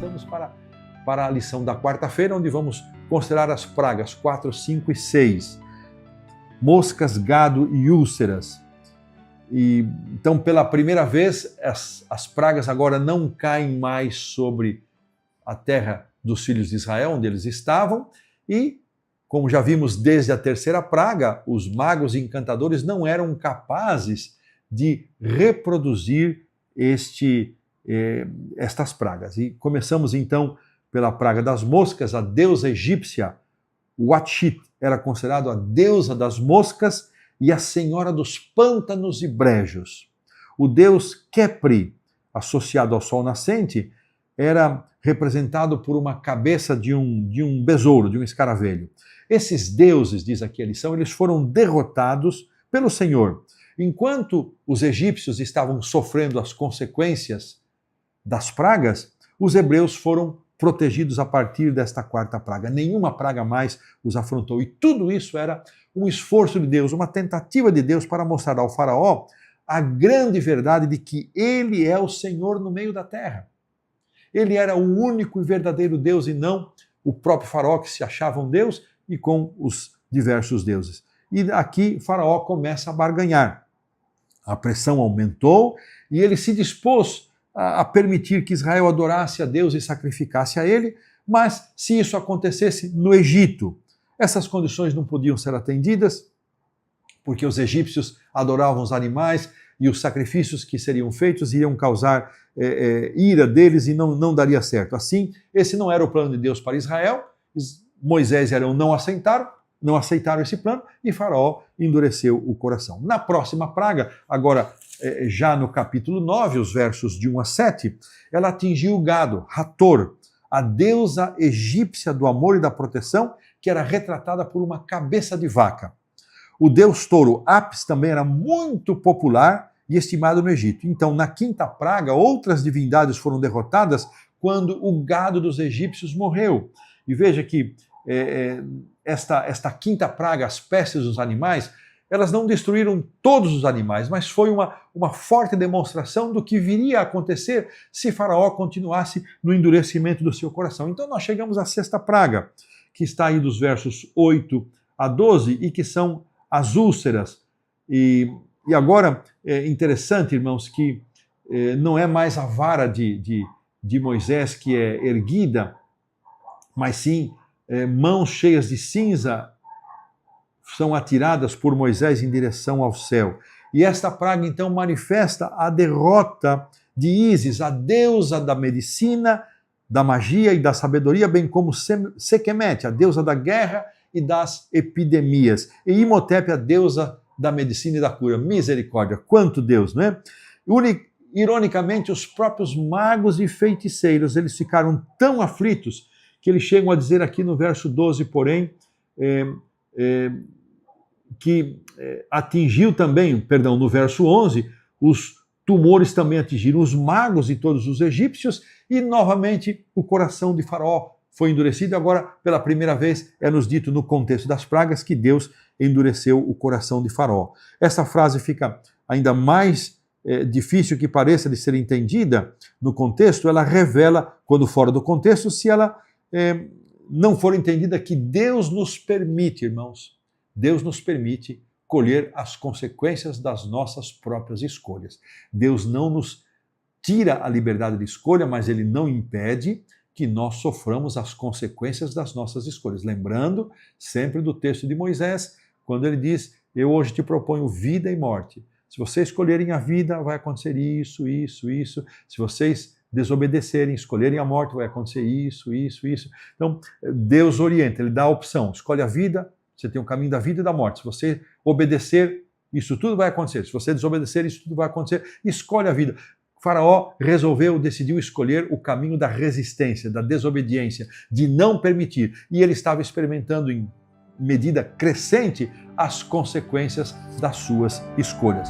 passamos para a lição da quarta-feira, onde vamos considerar as pragas 4, 5 e 6. Moscas, gado e úlceras. Então, pela primeira vez, as pragas agora não caem mais sobre a terra dos filhos de Israel, onde eles estavam, e, como já vimos desde a terceira praga, os magos e encantadores não eram capazes de reproduzir estas pragas. E começamos então pela praga das moscas. A deusa egípcia, Watchit, era considerada a deusa das moscas e a senhora dos pântanos e brejos. O deus Khepri, associado ao sol nascente, era representado por uma cabeça de um besouro, de um escaravelho. Esses deuses, diz aqui a lição, eles foram derrotados pelo Senhor. Enquanto os egípcios estavam sofrendo as consequências das pragas, os hebreus foram protegidos a partir desta quarta praga. Nenhuma praga mais os afrontou. E tudo isso era um esforço de Deus, uma tentativa de Deus para mostrar ao faraó a grande verdade de que ele é o Senhor no meio da terra. Ele era o único e verdadeiro Deus e não o próprio faraó que se achava um Deus e com os diversos deuses. E aqui faraó começa a barganhar. A pressão aumentou e ele se dispôs a permitir que Israel adorasse a Deus e sacrificasse a ele, mas se isso acontecesse no Egito, essas condições não podiam ser atendidas, porque os egípcios adoravam os animais e os sacrifícios que seriam feitos iriam causar ira deles e não daria certo. Assim, esse não era o plano de Deus para Israel. Moisés e Arão não aceitaram esse plano e Faraó endureceu o coração. Na próxima praga, agora já no capítulo 9, os versos de 1 a 7, ela atingiu o gado, Hathor, a deusa egípcia do amor e da proteção, que era retratada por uma cabeça de vaca. O deus touro, Apis, também era muito popular e estimado no Egito. Então, na quinta praga, outras divindades foram derrotadas quando o gado dos egípcios morreu. E veja que esta quinta praga, as pestes dos animais, elas não destruíram todos os animais, mas foi uma forte demonstração do que viria a acontecer se Faraó continuasse no endurecimento do seu coração. Então nós chegamos à sexta praga, que está aí dos versos 8 a 12 e que são as úlceras. E agora é interessante, irmãos, que não é mais a vara de Moisés que é erguida, mas sim mãos cheias de cinza são atiradas por Moisés em direção ao céu. E esta praga então manifesta a derrota de Ísis, a deusa da medicina, da magia e da sabedoria, bem como Sekhemete, a deusa da guerra e das epidemias. E Imhotep, a deusa da medicina e da cura. Misericórdia, quanto Deus, não é? Ironicamente, os próprios magos e feiticeiros, eles ficaram tão aflitos que eles chegam a dizer aqui no verso 12, porém, que atingiu também, no verso 11, os tumores também atingiram os magos e todos os egípcios, e novamente o coração de Faraó foi endurecido. Agora, pela primeira vez, é-nos dito no contexto das pragas que Deus endureceu o coração de Faraó. Essa frase fica ainda mais difícil que pareça de ser entendida no contexto. Ela revela, quando fora do contexto, se ela não for entendida, que Deus nos permite, irmãos, Deus nos permite colher as consequências das nossas próprias escolhas. Deus não nos tira a liberdade de escolha, mas Ele não impede que nós soframos as consequências das nossas escolhas. Lembrando sempre do texto de Moisés, quando ele diz: eu hoje te proponho vida e morte. Se vocês escolherem a vida, vai acontecer isso, isso, isso. Se vocês desobedecerem, escolherem a morte, vai acontecer isso, isso, isso. Então, Deus orienta, Ele dá a opção. Escolhe a vida, você tem o caminho da vida e da morte. Se você obedecer, isso tudo vai acontecer. Se você desobedecer, isso tudo vai acontecer. Escolhe a vida. Faraó decidiu escolher o caminho da resistência, da desobediência, de não permitir. E ele estava experimentando em medida crescente as consequências das suas escolhas.